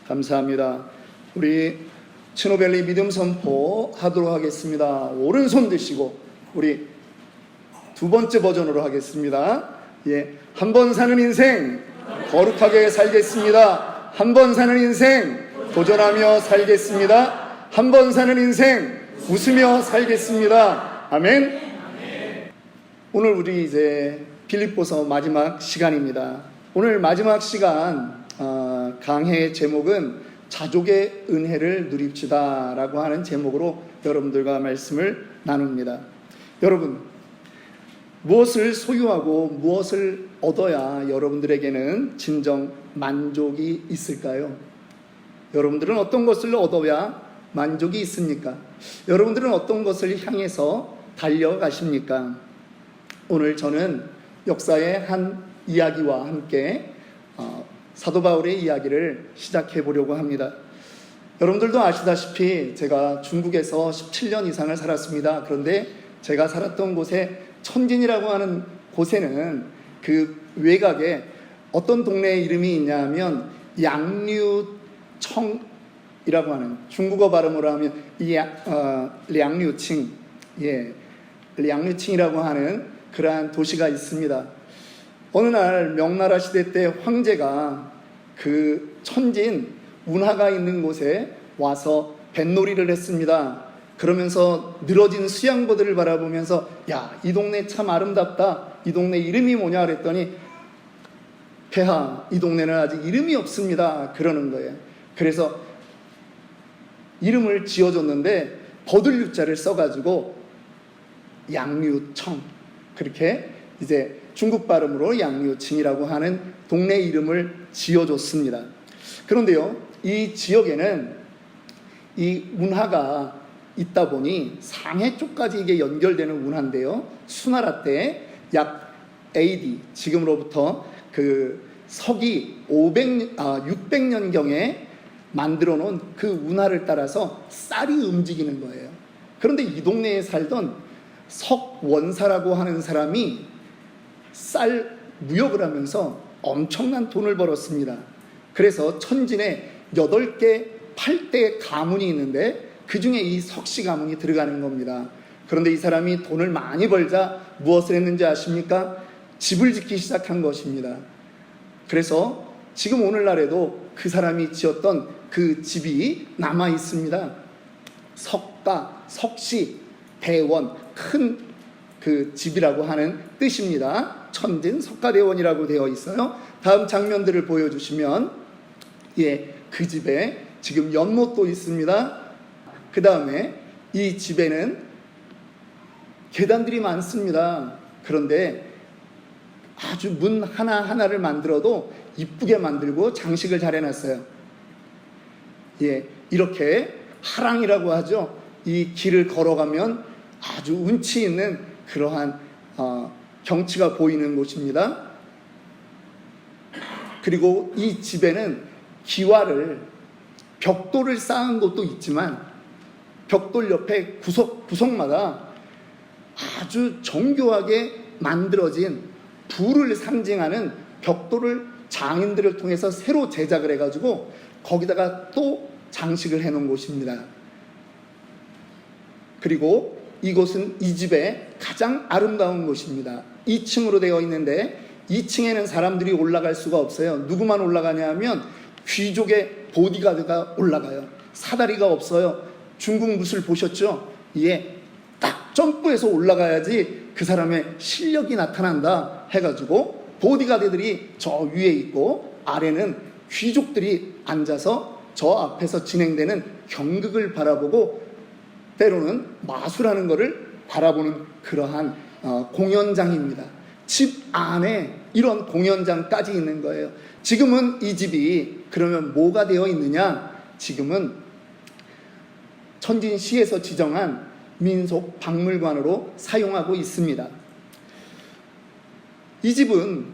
감사합니다. 우리 츠노밸리 믿음 선포 하도록 하겠습니다. 오른손 드시고 우리 두 번째 버전으로 하겠습니다. 한 번 사는 인생 거룩하게 살겠습니다. 한 번 사는 인생 도전하며 살겠습니다. 한 번 사는 인생 웃으며 살겠습니다. 아멘. 오늘 우리 이제 빌립보서 마지막 시간입니다. 오늘 마지막 시간 강해의 제목은 자족의 은혜를 누립시다 라고 하는 제목으로 여러분들과 말씀을 나눕니다. 여러분, 무엇을 소유하고 무엇을 얻어야 여러분들에게는 진정 만족이 있을까요? 여러분들은 어떤 것을 얻어야 만족이 있습니까? 여러분들은 어떤 것을 향해서 달려가십니까? 오늘 저는 역사의 한 이야기와 함께 사도 바울의 이야기를 시작해 보려고 합니다. 여러분들도 아시다시피 제가 중국에서 17년 이상을 살았습니다. 그런데 제가 살았던 곳에 천진이라고 하는 곳에는 그 외곽에 어떤 동네 이름이 있냐면 양류청이라고 하는, 중국어 발음으로 하면 량류칭, 량류칭이라고 하는 그러한 도시가 있습니다. 어느 날 명나라 시대 때 황제가 그 천진 운하가 있는 곳에 와서 뱃놀이를 했습니다. 그러면서 늘어진 수양보들을 바라보면서 야, 이 동네 참 아름답다. 이 동네 이름이 뭐냐 그랬더니 폐하, 이 동네는 아직 이름이 없습니다. 그러는 거예요. 그래서 이름을 지어줬는데 버들유자를 써가지고 양류청, 그렇게 이제 중국 발음으로 양류칭이라고 하는 동네 이름을 지어줬습니다. 그런데요, 이 지역에는 이 운하가 있다 보니 상해 쪽까지 이게 연결되는 운하인데요, 수나라 때 약 AD, 지금으로부터 그 서기 600년경에 만들어 놓은 그 운하를 따라서 쌀이 움직이는 거예요. 그런데 이 동네에 살던 석원사라고 하는 사람이 쌀 무역을 하면서 엄청난 돈을 벌었습니다. 그래서 천진에 8개, 8대 가문이 있는데 그 중에 이 석씨 가문이 들어가는 겁니다. 그런데 이 사람이 돈을 많이 벌자 무엇을 했는지 아십니까? 집을 짓기 시작한 것입니다. 그래서 지금 오늘날에도 그 사람이 지었던 그 집이 남아 있습니다. 석가, 석씨, 대원, 큰 그 집이라고 하는 뜻입니다. 천진 석가대원이라고 되어 있어요. 다음 장면들을 보여주시면 그 집에 지금 연못도 있습니다. 그 다음에 이 집에는 계단들이 많습니다. 그런데 아주 문 하나하나를 만들어도 이쁘게 만들고 장식을 잘 해놨어요. 이렇게 하랑이라고 하죠. 이 길을 걸어가면 아주 운치 있는 그러한 경치가 보이는 곳입니다. 그리고 이 집에는 벽돌을 쌓은 곳도 있지만 벽돌 옆에 구석마다 아주 정교하게 만들어진 불을 상징하는 벽돌을 장인들을 통해서 새로 제작을 해가지고 거기다가 또 장식을 해놓은 곳입니다. 그리고 이곳은 이 집의 가장 아름다운 곳입니다. 2층으로 되어 있는데 2층에는 사람들이 올라갈 수가 없어요. 누구만 올라가냐 하면 귀족의 보디가드가 올라가요. 사다리가 없어요. 중국 무술 보셨죠? 딱 점프해서 올라가야지 그 사람의 실력이 나타난다 해가지고 보디가드들이 저 위에 있고 아래는 귀족들이 앉아서 저 앞에서 진행되는 경극을 바라보고 때로는 마술하는 것을 바라보는 그러한 공연장입니다. 집 안에 이런 공연장까지 있는 거예요. 지금은 이 집이 그러면 뭐가 되어 있느냐? 지금은 천진시에서 지정한 민속 박물관으로 사용하고 있습니다. 이 집은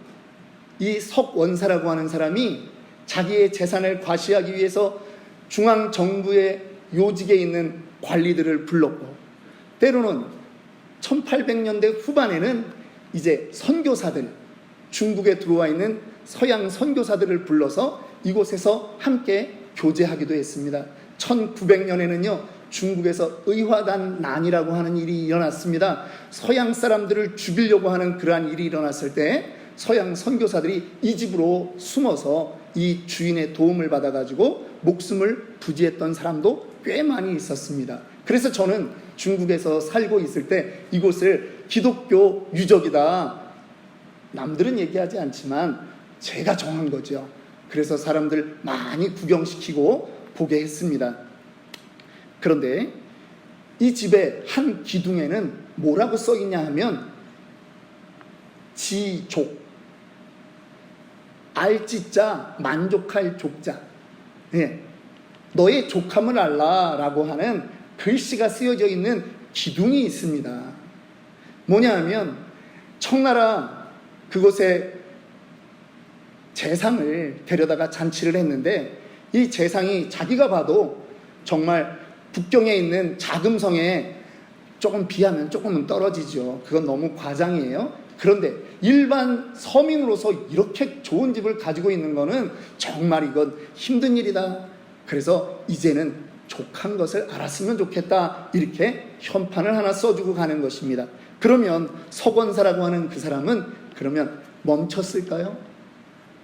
이 석원사라고 하는 사람이 자기의 재산을 과시하기 위해서 중앙정부의 요직에 있는 관리들을 불렀고, 때로는 1800년대 후반에는 이제 선교사들, 중국에 들어와 있는 서양 선교사들을 불러서 이곳에서 함께 교제하기도 했습니다. 1900년에는요 중국에서 의화단난이라고 하는 일이 일어났습니다. 서양 사람들을 죽이려고 하는 그러한 일이 일어났을 때 서양 선교사들이 이 집으로 숨어서 이 주인의 도움을 받아가지고 목숨을 부지했던 사람도 꽤 많이 있었습니다. 그래서 저는 중국에서 살고 있을 때 이곳을 기독교 유적이다, 남들은 얘기하지 않지만 제가 정한 거죠. 그래서 사람들 많이 구경시키고 보게 했습니다. 그런데 이 집의 한 기둥에는 뭐라고 써 있냐 하면 지족, 알지자 만족할 족자, 너의 족함을 알라 라고 하는 글씨가 쓰여져 있는 기둥이 있습니다. 뭐냐 하면 청나라 그곳에 제상을 데려다가 잔치를 했는데 이 제상이 자기가 봐도 정말 북경에 있는 자금성에 조금 비하면 조금은 떨어지죠. 그건 너무 과장이에요. 그런데 일반 서민으로서 이렇게 좋은 집을 가지고 있는 거는 정말 이건 힘든 일이다. 그래서 이제는 족한 것을 알았으면 좋겠다. 이렇게 현판을 하나 써주고 가는 것입니다. 그러면 석원사라고 하는 그 사람은 그러면 멈췄을까요?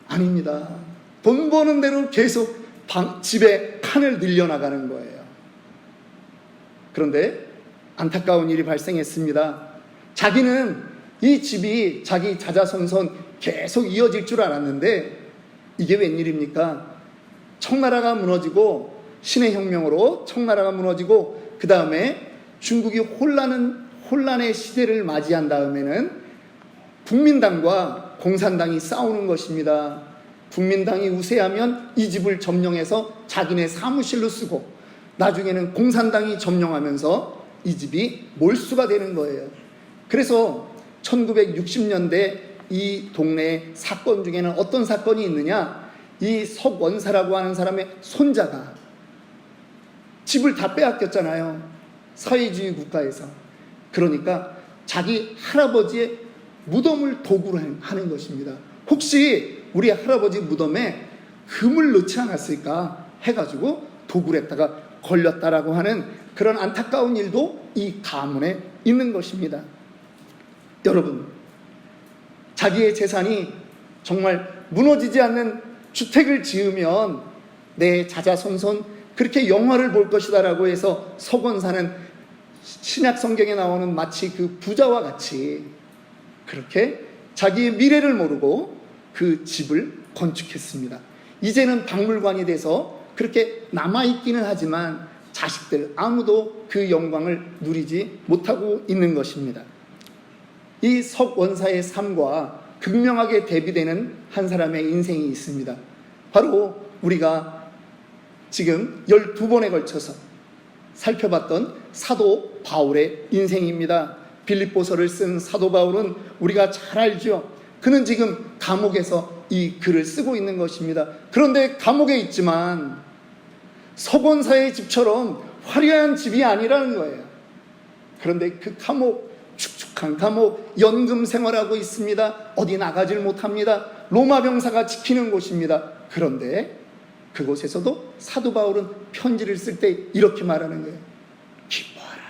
아닙니다. 돈 버는 대로 계속 집에 칸을 늘려나가는 거예요. 그런데 안타까운 일이 발생했습니다. 자기는 이 집이 자기 자자손손 계속 이어질 줄 알았는데 이게 웬일입니까? 청나라가 무너지고 신의 혁명으로 청나라가 무너지고 그 다음에 중국이 혼란의 시대를 맞이한 다음에는 국민당과 공산당이 싸우는 것입니다. 국민당이 우세하면 이 집을 점령해서 자기네 사무실로 쓰고 나중에는 공산당이 점령하면서 이 집이 몰수가 되는 거예요. 그래서 1960년대 이 동네의 사건 중에는 어떤 사건이 있느냐, 이 석원사라고 하는 사람의 손자가 집을 다 빼앗겼잖아요. 사회주의 국가에서. 그러니까 자기 할아버지의 무덤을 도구로 하는 것입니다. 혹시 우리 할아버지 무덤에 금을 넣지 않았을까 해가지고 도구를 했다가 걸렸다라고 하는 그런 안타까운 일도 이 가문에 있는 것입니다. 여러분, 자기의 재산이 정말 무너지지 않는 주택을 지으면 내 자자손손 그렇게 영화를 볼 것이다라고 해서 석원사는 신약 성경에 나오는 마치 그 부자와 같이 그렇게 자기의 미래를 모르고 그 집을 건축했습니다. 이제는 박물관이 돼서 그렇게 남아있기는 하지만 자식들 아무도 그 영광을 누리지 못하고 있는 것입니다. 이 석원사의 삶과 극명하게 대비되는 한 사람의 인생이 있습니다. 바로 우리가 지금 12번에 걸쳐서 살펴봤던 사도 바울의 인생입니다. 빌립보서를 쓴 사도 바울은 우리가 잘 알죠. 그는 지금 감옥에서 이 글을 쓰고 있는 것입니다. 그런데 감옥에 있지만 석원사의 집처럼 화려한 집이 아니라는 거예요. 그런데 그 감옥, 축축한 감옥, 연금 생활하고 있습니다. 어디 나가질 못합니다. 로마 병사가 지키는 곳입니다. 그런데 그곳에서도 사도 바울은 편지를 쓸 때 이렇게 말하는 거예요. 기뻐하라.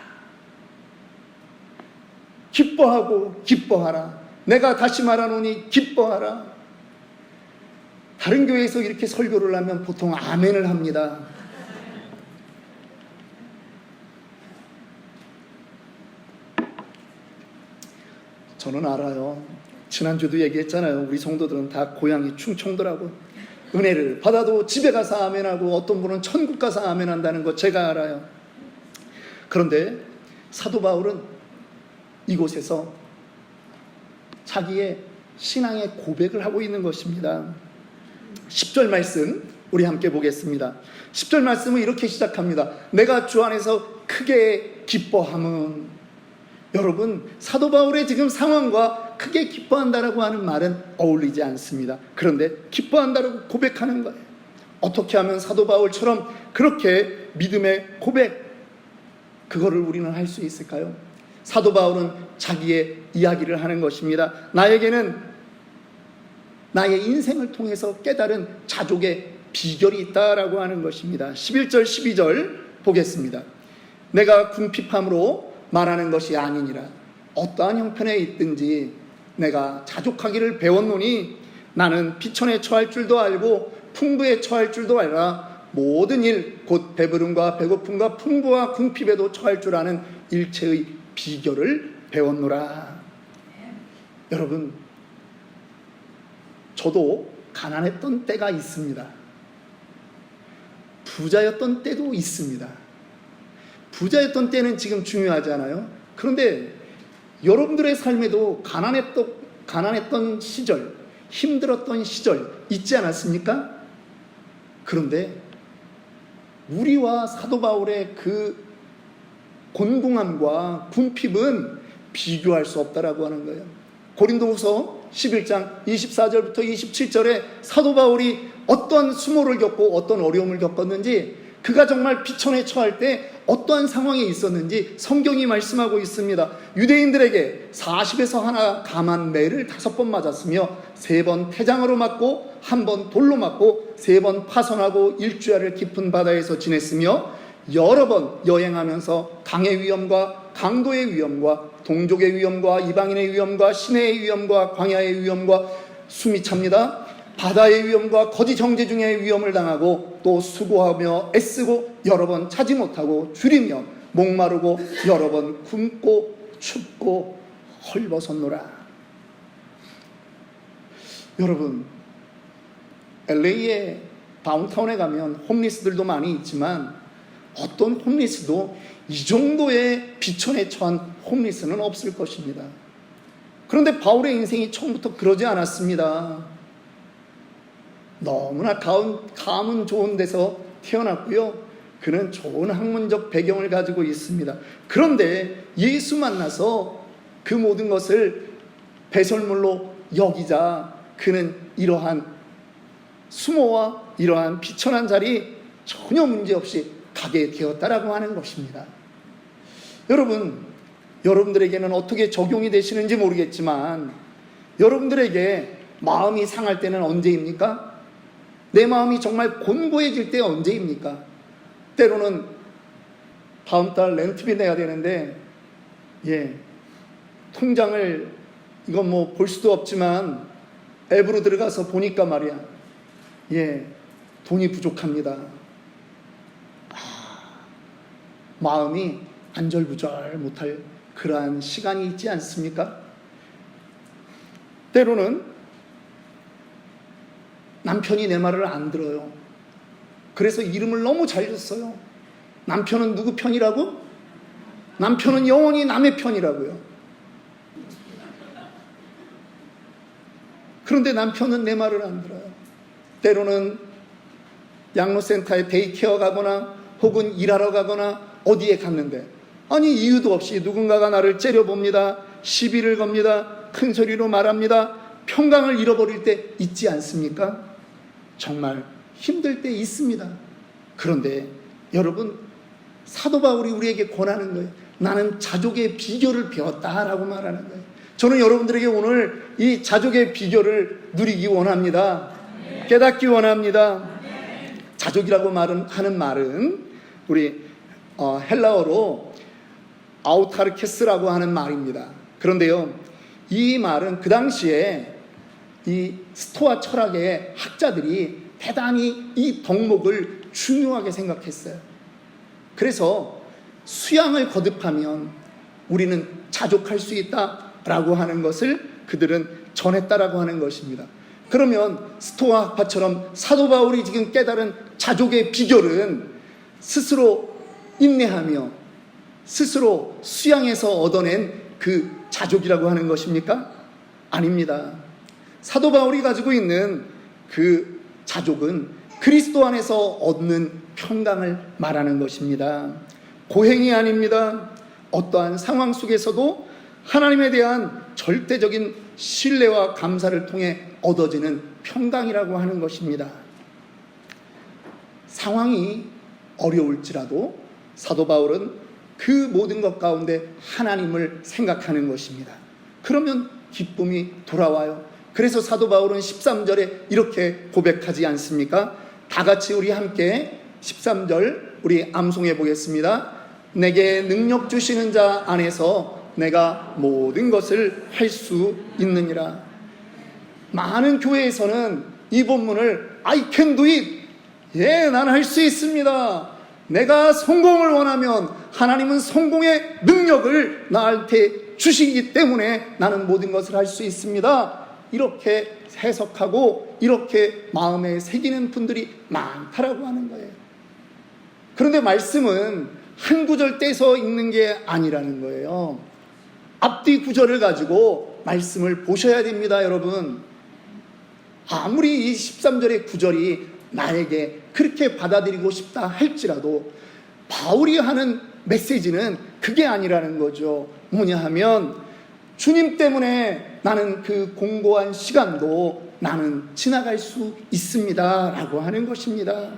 기뻐하고 기뻐하라. 내가 다시 말하노니 기뻐하라. 다른 교회에서 이렇게 설교를 하면 보통 아멘을 합니다. 저는 알아요. 지난주도 얘기했잖아요. 우리 성도들은 다 고향이 충청도라고. 은혜를 받아도 집에 가서 아멘하고 어떤 분은 천국 가서 아멘한다는 거 제가 알아요. 그런데 사도 바울은 이곳에서 자기의 신앙의 고백을 하고 있는 것입니다. 10절 말씀 우리 함께 보겠습니다. 10절 말씀은 이렇게 시작합니다. 내가 주 안에서 크게 기뻐함은. 여러분, 사도 바울의 지금 상황과 크게 기뻐한다라고 하는 말은 어울리지 않습니다. 그런데 기뻐한다라고 고백하는 거예요. 어떻게 하면 사도 바울처럼 그렇게 믿음의 고백, 그거를 우리는 할 수 있을까요? 사도 바울은 자기의 이야기를 하는 것입니다. 나에게는 나의 인생을 통해서 깨달은 자족의 비결이 있다라고 하는 것입니다. 11절 12절 보겠습니다. 내가 궁핍함으로 말하는 것이 아니니라. 어떠한 형편에 있든지 내가 자족하기를 배웠노니 나는 비천에 처할 줄도 알고 풍부에 처할 줄도 알아. 모든 일 곧 배부름과 배고픔과 풍부와 궁핍에도 처할 줄 아는 일체의 비결을 배웠노라. 여러분, 저도 가난했던 때가 있습니다. 부자였던 때도 있습니다. 부자였던 때는 지금 중요하지 않아요? 그런데 여러분들의 삶에도 가난했던 시절, 힘들었던 시절 있지 않았습니까? 그런데 우리와 사도 바울의 그 곤궁함과 궁핍은 비교할 수 없다라고 하는 거예요. 고린도후서 11장 24절부터 27절에 사도 바울이 어떤 수모를 겪고 어떤 어려움을 겪었는지, 그가 정말 비천에 처할 때 어떠한 상황에 있었는지 성경이 말씀하고 있습니다. 유대인들에게 40에서 하나 감한 매를 5번 맞았으며 3번 태장으로 맞고 1번 돌로 맞고 3번 파선하고 일주야를 깊은 바다에서 지냈으며 여러 번 여행하면서 강의 위험과 강도의 위험과 동족의 위험과 이방인의 위험과 시내의 위험과 광야의 위험과 숨이 찹니다. 바다의 위험과 거짓 형제 중의 위험을 당하고 또 수고하며 애쓰고 여러 번 차지 못하고 줄이며 목마르고 여러 번 굶고 춥고 헐벗었노라. 여러분, LA의 다운타운에 가면 홈리스들도 많이 있지만 어떤 홈리스도 이 정도의 비천에 처한 홈리스는 없을 것입니다. 그런데 바울의 인생이 처음부터 그러지 않았습니다. 너무나 가문 좋은 데서 태어났고요. 그는 좋은 학문적 배경을 가지고 있습니다. 그런데 예수 만나서 그 모든 것을 배설물로 여기자 그는 이러한 수모와 이러한 비천한 자리 전혀 문제없이 가게 되었다라고 하는 것입니다. 여러분들에게는 어떻게 적용이 되시는지 모르겠지만 여러분들에게 마음이 상할 때는 언제입니까? 내 마음이 정말 곤고해질 때 언제입니까? 때로는 다음 달 렌트비 내야 되는데 통장을 이건 뭐 볼 수도 없지만 앱으로 들어가서 보니까 말이야, 돈이 부족합니다. 마음이 안절부절 못할 그러한 시간이 있지 않습니까? 때로는 남편이 내 말을 안 들어요. 그래서 이름을 너무 잘 줬어요. 남편은 누구 편이라고? 남편은 영원히 남의 편이라고요. 그런데 남편은 내 말을 안 들어요. 때로는 양로센터에 데이케어 가거나 혹은 일하러 가거나 어디에 갔는데 이유도 없이 누군가가 나를 째려봅니다. 시비를 겁니다. 큰 소리로 말합니다. 평강을 잃어버릴 때 있지 않습니까? 정말 힘들 때 있습니다. 그런데 여러분, 사도 바울이 우리에게 권하는 거예요. 나는 자족의 비결을 배웠다라고 말하는 거예요. 저는 여러분들에게 오늘 이 자족의 비결을 누리기 원합니다. 깨닫기 원합니다. 자족이라고 하는 말은 우리 헬라어로 아우타르케스라고 하는 말입니다. 그런데요, 이 말은 그 당시에 이 스토아 철학의 학자들이 대단히 이 덕목을 중요하게 생각했어요. 그래서 수양을 거듭하면 우리는 자족할 수 있다라고 하는 것을 그들은 전했다라고 하는 것입니다. 그러면 스토아 학파처럼 사도 바울이 지금 깨달은 자족의 비결은 스스로 인내하며 스스로 수양해서 얻어낸 그 자족이라고 하는 것입니까? 아닙니다. 사도 바울이 가지고 있는 그 자족은 그리스도 안에서 얻는 평강을 말하는 것입니다. 고행이 아닙니다. 어떠한 상황 속에서도 하나님에 대한 절대적인 신뢰와 감사를 통해 얻어지는 평강이라고 하는 것입니다. 상황이 어려울지라도 사도 바울은 그 모든 것 가운데 하나님을 생각하는 것입니다. 그러면 기쁨이 돌아와요. 그래서 사도 바울은 13절에 이렇게 고백하지 않습니까? 다 같이 우리 함께 13절 우리 암송해 보겠습니다. 내게 능력 주시는 자 안에서 내가 모든 것을 할 수 있느니라. 많은 교회에서는 이 본문을 I can do it, 난 할 수 있습니다, 내가 성공을 원하면 하나님은 성공의 능력을 나한테 주시기 때문에 나는 모든 것을 할 수 있습니다, 이렇게 해석하고 이렇게 마음에 새기는 분들이 많다라고 하는 거예요. 그런데 말씀은 한 구절 떼서 읽는 게 아니라는 거예요. 앞뒤 구절을 가지고 말씀을 보셔야 됩니다, 여러분. 아무리 이 13절의 구절이 나에게 그렇게 받아들이고 싶다 할지라도 바울이 하는 메시지는 그게 아니라는 거죠. 뭐냐 하면 주님 때문에 나는 그 공고한 시간도 나는 지나갈 수 있습니다 라고 하는 것입니다.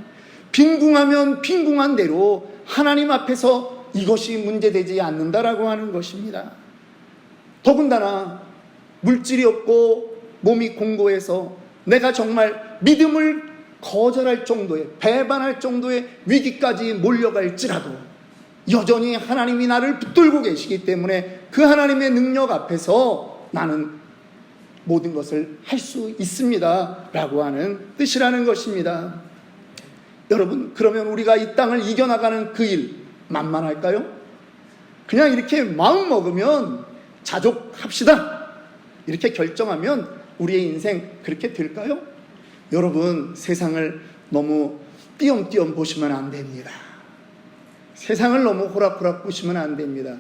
빈궁하면 빈궁한 대로 하나님 앞에서 이것이 문제되지 않는다라고 하는 것입니다. 더군다나 물질이 없고 몸이 공고해서 내가 정말 믿음을 거절할 정도의, 배반할 정도의 위기까지 몰려갈지라도 여전히 하나님이 나를 붙들고 계시기 때문에 그 하나님의 능력 앞에서 나는 모든 것을 할 수 있습니다 라고 하는 뜻이라는 것입니다. 여러분, 그러면 우리가 이 땅을 이겨나가는 그 일 만만할까요? 그냥 이렇게 마음 먹으면 자족합시다 이렇게 결정하면 우리의 인생 그렇게 될까요? 여러분, 세상을 너무 띄엄띄엄 보시면 안 됩니다. 세상을 너무 호락호락 보시면 안 됩니다.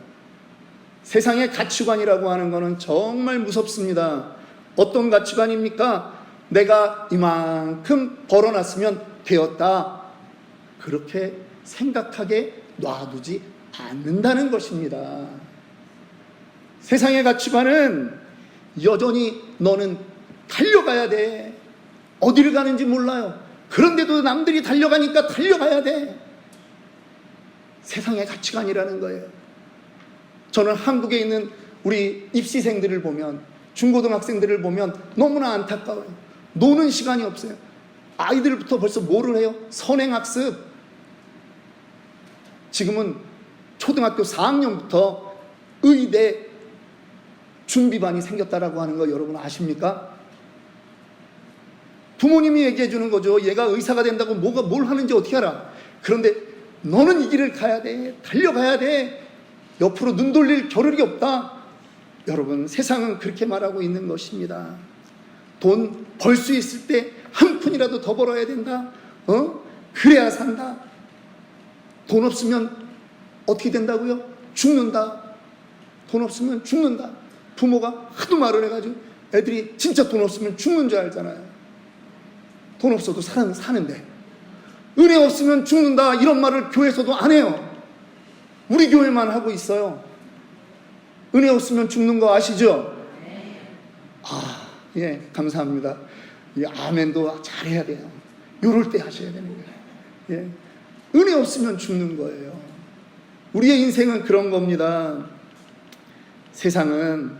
세상의 가치관이라고 하는 것은 정말 무섭습니다. 어떤 가치관입니까? 내가 이만큼 벌어놨으면 되었다, 그렇게 생각하게 놔두지 않는다는 것입니다. 세상의 가치관은 여전히 너는 달려가야 돼. 어디를 가는지 몰라요. 그런데도 남들이 달려가니까 달려가야 돼. 세상의 가치관이라는 거예요. 저는 한국에 있는 우리 입시생들을 보면, 중고등학생들을 보면 너무나 안타까워요. 노는 시간이 없어요. 아이들부터 벌써 뭐를 해요? 선행학습. 지금은 초등학교 4학년부터 의대 준비반이 생겼다라고 하는 거 여러분 아십니까? 부모님이 얘기해 주는 거죠. 얘가 의사가 된다고 뭘 하는지 어떻게 알아? 그런데 너는 이 길을 가야 돼. 달려가야 돼. 옆으로 눈 돌릴 겨를이 없다. 여러분, 세상은 그렇게 말하고 있는 것입니다. 돈 벌 수 있을 때 한 푼이라도 더 벌어야 된다. 그래야 산다. 돈 없으면 어떻게 된다고요? 죽는다. 돈 없으면 죽는다. 부모가 하도 말을 해가지고 애들이 진짜 돈 없으면 죽는 줄 알잖아요. 돈 없어도 사는데 은혜 없으면 죽는다, 이런 말을 교회에서도 안 해요. 우리 교회만 하고 있어요. 은혜 없으면 죽는 거 아시죠? 예, 감사합니다. 이 아멘도 잘해야 돼요. 요럴 때 하셔야 되는 거예요. 예, 은혜 없으면 죽는 거예요. 우리의 인생은 그런 겁니다. 세상은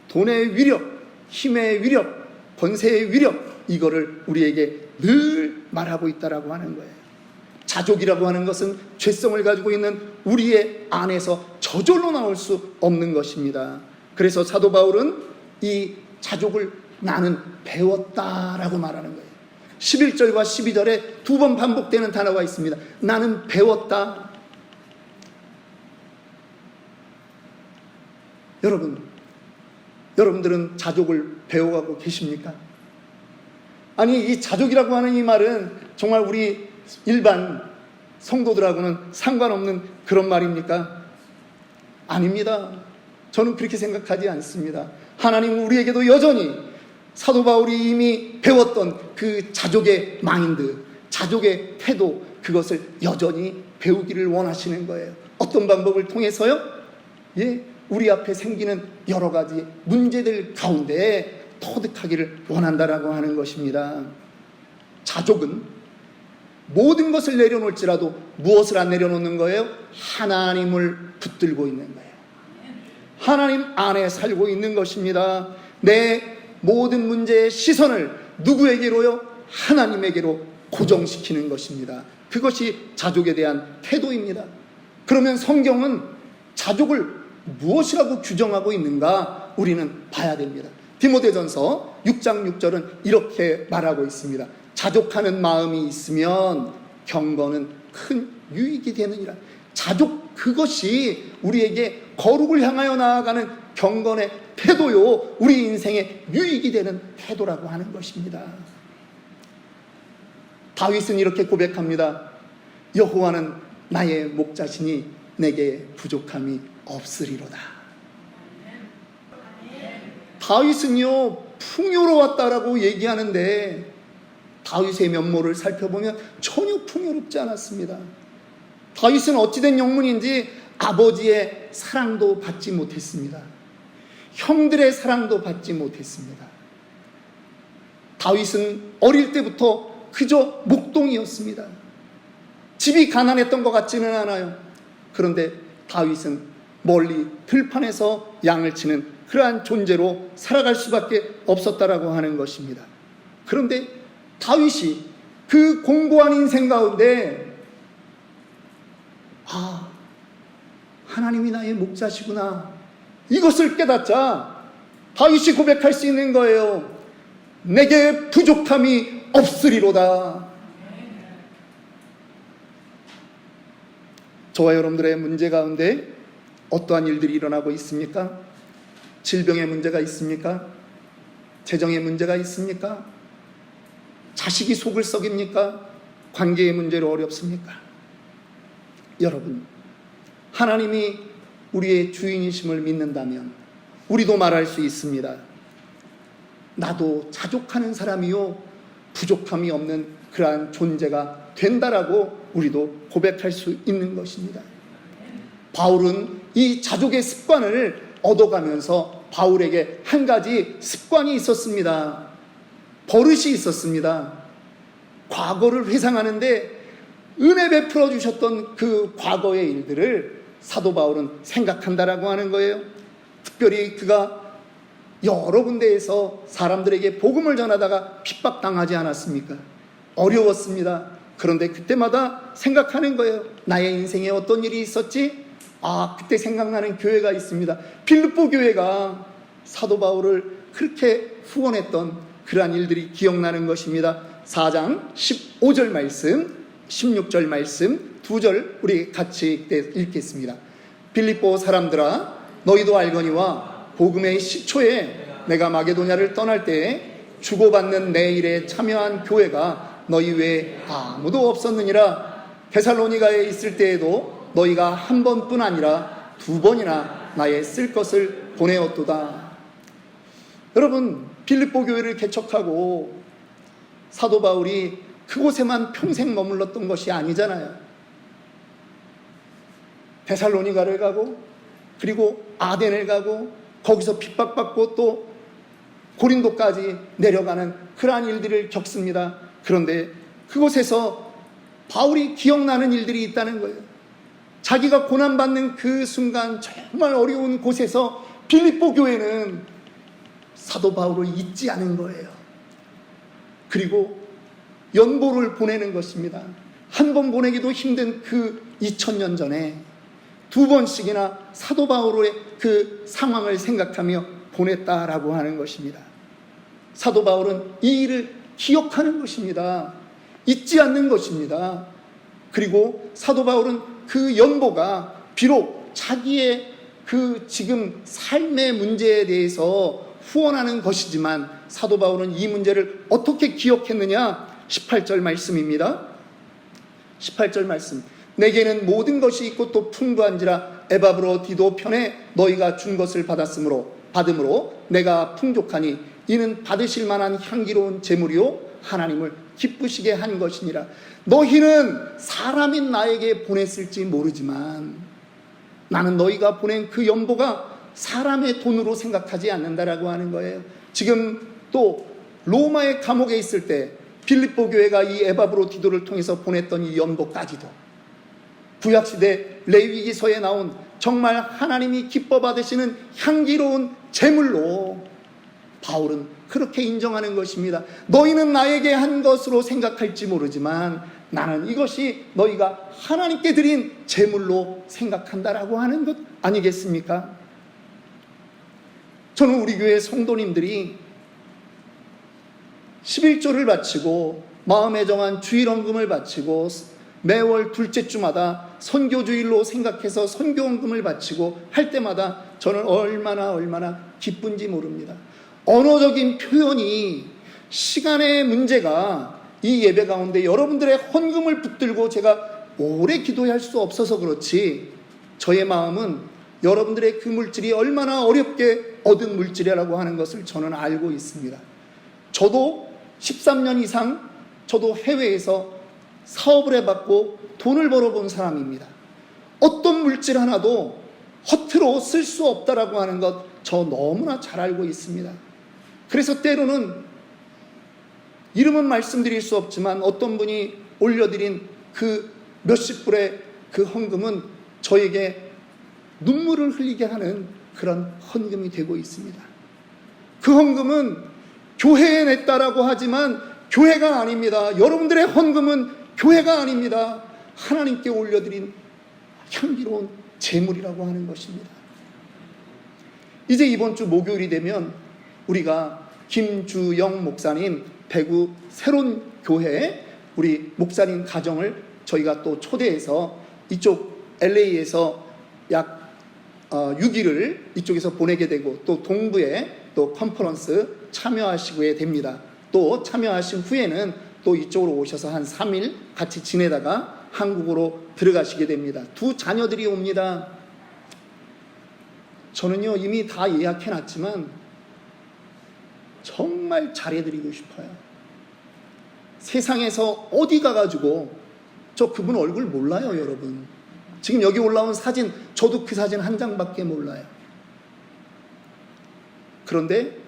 돈의 위력, 힘의 위력, 권세의 위력, 이거를 우리에게 늘 말하고 있다라고 하는 거예요. 자족이라고 하는 것은 죄성을 가지고 있는 우리의 안에서 저절로 나올 수 없는 것입니다. 그래서 사도 바울은 이 자족을 나는 배웠다라고 말하는 거예요. 11절과 12절에 두 번 반복되는 단어가 있습니다. 나는 배웠다. 여러분들은 자족을 배워가고 계십니까? 아니, 이 자족이라고 하는 이 말은 정말 우리 일반 성도들하고는 상관없는 그런 말입니까? 아닙니다. 저는 그렇게 생각하지 않습니다. 하나님은 우리에게도 여전히 사도 바울이 이미 배웠던 그 자족의 마인드, 자족의 태도, 그것을 여전히 배우기를 원하시는 거예요. 어떤 방법을 통해서요? 예, 우리 앞에 생기는 여러 가지 문제들 가운데 터득하기를 원한다라고 하는 것입니다. 자족은 모든 것을 내려놓을지라도 무엇을 안 내려놓는 거예요? 하나님을 붙들고 있는 거예요. 하나님 안에 살고 있는 것입니다. 내 모든 문제의 시선을 누구에게로요? 하나님에게로 고정시키는 것입니다. 그것이 자족에 대한 태도입니다. 그러면 성경은 자족을 무엇이라고 규정하고 있는가 우리는 봐야 됩니다. 디모데전서 6장 6절은 이렇게 말하고 있습니다. 자족하는 마음이 있으면 경건은 큰 유익이 되느니라. 자족, 그것이 우리에게 거룩을 향하여 나아가는 경건의 태도요, 우리 인생의 유익이 되는 태도라고 하는 것입니다. 다윗은 이렇게 고백합니다. 여호와는 나의 목자시니 내게 부족함이 없으리로다. 다윗은요, 풍요로웠다라고 얘기하는데 다윗의 면모를 살펴보면 전혀 풍요롭지 않았습니다. 다윗은 어찌된 영문인지 아버지의 사랑도 받지 못했습니다. 형들의 사랑도 받지 못했습니다. 다윗은 어릴 때부터 그저 목동이었습니다. 집이 가난했던 것 같지는 않아요. 그런데 다윗은 멀리 들판에서 양을 치는 그러한 존재로 살아갈 수밖에 없었다라고 하는 것입니다. 그런데 다윗이 그 공고한 인생 가운데 하나님이 나의 목자시구나, 이것을 깨닫자 다윗이 고백할 수 있는 거예요. 내게 부족함이 없으리로다. 저와 여러분들의 문제 가운데 어떠한 일들이 일어나고 있습니까? 질병의 문제가 있습니까? 재정의 문제가 있습니까? 자식이 속을 썩입니까? 관계의 문제로 어렵습니까? 여러분, 하나님이 우리의 주인이심을 믿는다면 우리도 말할 수 있습니다. 나도 자족하는 사람이요, 부족함이 없는 그러한 존재가 된다라고 우리도 고백할 수 있는 것입니다. 바울은 이 자족의 습관을 얻어가면서 바울에게 한 가지 습관이 있었습니다. 버릇이 있었습니다. 과거를 회상하는데 은혜 베풀어 주셨던 그 과거의 일들을 사도 바울은 생각한다라고 하는 거예요. 특별히 그가 여러 군데에서 사람들에게 복음을 전하다가 핍박당하지 않았습니까? 어려웠습니다. 그런데 그때마다 생각하는 거예요. 나의 인생에 어떤 일이 있었지? 그때 생각나는 교회가 있습니다. 빌립보 교회가 사도 바울을 그렇게 후원했던 그러한 일들이 기억나는 것입니다. 4장 15절 말씀, 16절 말씀 2절 우리 같이 읽겠습니다. 빌립보 사람들아, 너희도 알거니와 복음의 시초에 내가 마게도냐를 떠날 때에 주고받는 내 일에 참여한 교회가 너희 외에 아무도 없었느니라. 데살로니가에 있을 때에도 너희가 한 번뿐 아니라 2번이나 나의 쓸 것을 보내었도다. 여러분, 빌립보 교회를 개척하고 사도 바울이 그곳에만 평생 머물렀던 것이 아니잖아요. 데살로니가를 가고, 그리고 아덴을 가고, 거기서 핍박받고 또 고린도까지 내려가는 그러한 일들을 겪습니다. 그런데 그곳에서 바울이 기억나는 일들이 있다는 거예요. 자기가 고난받는 그 순간, 정말 어려운 곳에서 빌립보 교회는 사도 바울을 잊지 않은 거예요. 그리고 연보를 보내는 것입니다. 한 번 보내기도 힘든 그 2000년 전에 2번씩이나 사도 바울의 그 상황을 생각하며 보냈다라고 하는 것입니다. 사도 바울은 이 일을 기억하는 것입니다. 잊지 않는 것입니다. 그리고 사도 바울은 그 연보가 비록 자기의 그 지금 삶의 문제에 대해서 후원하는 것이지만 사도 바울은 이 문제를 어떻게 기억했느냐? 18절 말씀입니다. 18절 말씀. 내게는 모든 것이 있고 또 풍부한지라 에바브로 디도 편에 너희가 준 것을 받음으로 내가 풍족하니 이는 받으실 만한 향기로운 제물이요 하나님을 기쁘시게 한 것이니라. 너희는 사람인 나에게 보냈을지 모르지만 나는 너희가 보낸 그 연보가 사람의 돈으로 생각하지 않는다라고 하는 거예요. 지금 또 로마의 감옥에 있을 때 빌립보 교회가 이 에바브로 디도를 통해서 보냈던 이 연보까지도 구약시대 레위기서에 나온 정말 하나님이 기뻐 받으시는 향기로운 제물로 바울은 그렇게 인정하는 것입니다. 너희는 나에게 한 것으로 생각할지 모르지만 나는 이것이 너희가 하나님께 드린 제물로 생각한다라고 하는 것 아니겠습니까? 저는 우리 교회 성도님들이 11조를 바치고 마음에 정한 주일헌금을 바치고 매월 둘째 주마다 선교주일로 생각해서 선교헌금을 바치고 할 때마다 저는 얼마나 기쁜지 모릅니다. 언어적인 표현이 시간의 문제가 이 예배 가운데 여러분들의 헌금을 붙들고 제가 오래 기도할 수 없어서 그렇지 저의 마음은 여러분들의 그 물질이 얼마나 어렵게 얻은 물질이라고 하는 것을 저는 알고 있습니다. 저도 13년 이상 저도 해외에서 사업을 해봤고 돈을 벌어본 사람입니다. 어떤 물질 하나도 허투루 쓸 수 없다라고 하는 것 저 너무나 잘 알고 있습니다. 그래서 때로는 이름은 말씀드릴 수 없지만 어떤 분이 올려드린 그 몇십 불의 그 헌금은 저에게 눈물을 흘리게 하는 그런 헌금이 되고 있습니다. 그 헌금은 교회에 냈다라고 하지만 교회가 아닙니다. 여러분들의 헌금은 교회가 아닙니다. 하나님께 올려드린 향기로운 제물이라고 하는 것입니다. 이제 이번 주 목요일이 되면 우리가 김주영 목사님 대구 새로운 교회 우리 목사님 가정을 저희가 또 초대해서 이쪽 LA에서 약 6일을 이쪽에서 보내게 되고 또 동부에 또 컨퍼런스 참여하시게 됩니다. 또 참여하신 후에는 또 이쪽으로 오셔서 한 3일 같이 지내다가 한국으로 들어가시게 됩니다. 두 자녀들이 옵니다. 저는요 이미 다 예약해놨지만 정말 잘해드리고 싶어요. 세상에서 어디 가가지고 저 그분 얼굴 몰라요 여러분. 지금 여기 올라온 사진 저도 그 사진 한 장밖에 몰라요. 그런데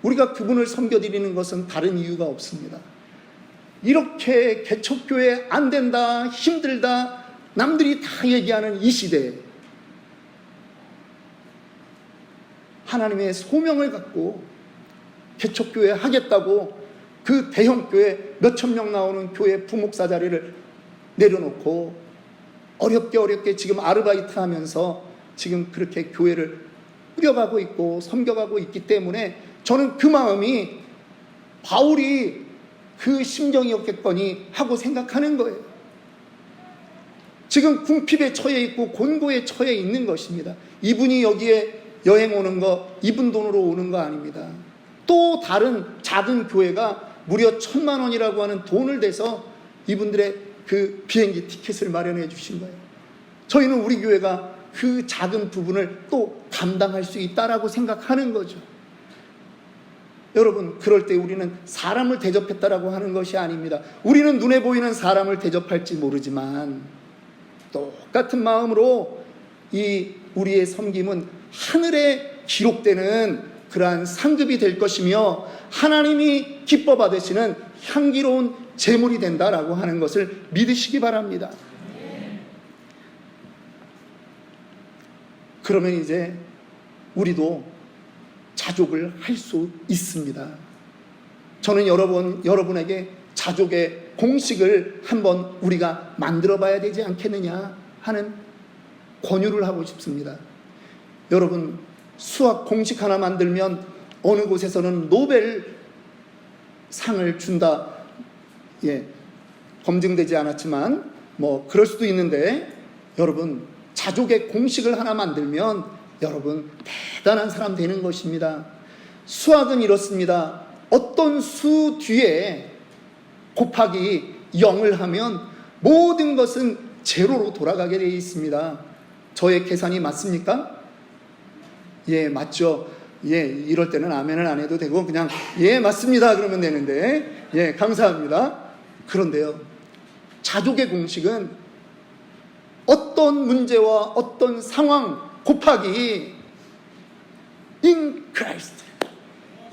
우리가 그분을 섬겨드리는 것은 다른 이유가 없습니다. 이렇게 개척교회 안 된다 힘들다 남들이 다 얘기하는 이 시대에 하나님의 소명을 갖고 개척교회 하겠다고 그 대형교회 몇천 명 나오는 교회 부목사 자리를 내려놓고 어렵게 지금 아르바이트 하면서 지금 그렇게 교회를 꾸려가고 있고 섬겨가고 있기 때문에 저는 그 마음이 바울이 그 심정이었겠거니 하고 생각하는 거예요. 지금 궁핍에 처해 있고 곤고에 처해 있는 것입니다. 이분이 여기에 여행 오는 거 이분 돈으로 오는 거 아닙니다. 또 다른 작은 교회가 무려 1,000만 원이라고 하는 돈을 대서 이분들의 그 비행기 티켓을 마련해 주신 거예요. 저희는 우리 교회가 그 작은 부분을 또 감당할 수 있다라고 생각하는 거죠. 여러분 그럴 때 우리는 사람을 대접했다라고 하는 것이 아닙니다. 우리는 눈에 보이는 사람을 대접할지 모르지만 똑같은 마음으로 이 우리의 섬김은 하늘에 기록되는 그러한 상급이 될 것이며 하나님이 기뻐 받으시는 향기로운 제물이 된다라고 하는 것을 믿으시기 바랍니다. 그러면 이제 우리도 자족을 할 수 있습니다. 저는 여러분에게 자족의 공식을 한번 우리가 만들어 봐야 되지 않겠느냐 하는 권유를 하고 싶습니다. 여러분 수학 공식 하나 만들면 어느 곳에서는 노벨 상을 준다. 검증되지 않았지만 뭐 그럴 수도 있는데 여러분 자족의 공식을 하나 만들면 여러분 대단한 사람 되는 것입니다. 수학은 이렇습니다. 어떤 수 뒤에 곱하기 0을 하면 모든 것은 제로로 돌아가게 되어 있습니다. 저의 계산이 맞습니까? 예, 맞죠. 예, 이럴 때는 아멘을 안 해도 되고 그냥 예, 맞습니다 그러면 되는데 예, 감사합니다. 그런데요, 자족의 공식은 어떤 문제와 어떤 상황 곱하기 in Christ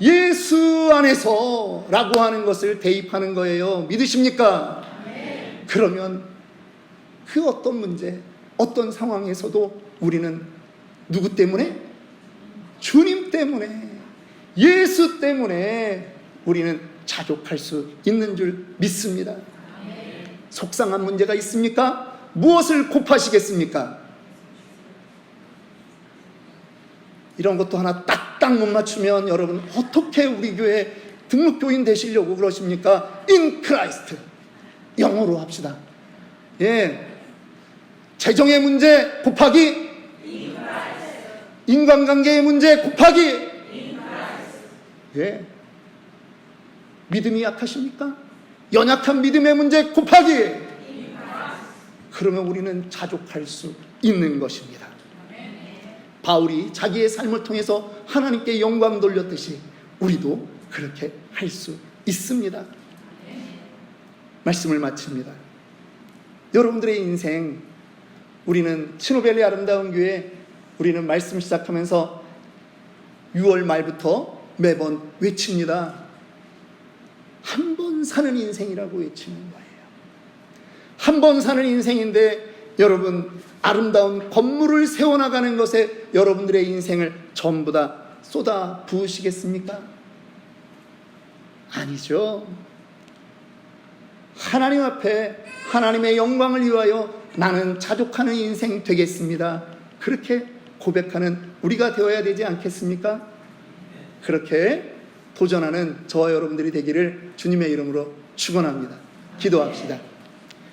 예수 안에서 라고 하는 것을 대입하는 거예요. 믿으십니까? 네. 그러면 그 어떤 문제 어떤 상황에서도 우리는 누구 때문에? 주님 때문에 예수 때문에 우리는 자족할 수 있는 줄 믿습니다. 속상한 문제가 있습니까? 무엇을 곱하시겠습니까? 이런 것도 하나 딱딱 못 맞추면 여러분 어떻게 우리 교회 등록교인 되시려고 그러십니까? In Christ. 영어로 합시다. 예. 재정의 문제 곱하기 인간관계의 문제 곱하기 예. 믿음이 약하십니까? 연약한 믿음의 문제 곱하기 그러면 우리는 자족할 수 있는 것입니다. 바울이 자기의 삶을 통해서 하나님께 영광 돌렸듯이 우리도 그렇게 할 수 있습니다. 말씀을 마칩니다. 여러분들의 인생, 우리는 치노밸리 아름다운 교회, 우리는 말씀 시작하면서 6월 말부터 매번 외칩니다. 한 번 사는 인생이라고 외치는 거예요. 한 번 사는 인생인데 여러분 아름다운 건물을 세워나가는 것에 여러분들의 인생을 전부 다 쏟아 부으시겠습니까? 아니죠. 하나님 앞에 하나님의 영광을 위하여 나는 자족하는 인생 되겠습니다. 그렇게 고백하는 우리가 되어야 되지 않겠습니까? 그렇게 도전하는 저와 여러분들이 되기를 주님의 이름으로 축원합니다. 기도합시다.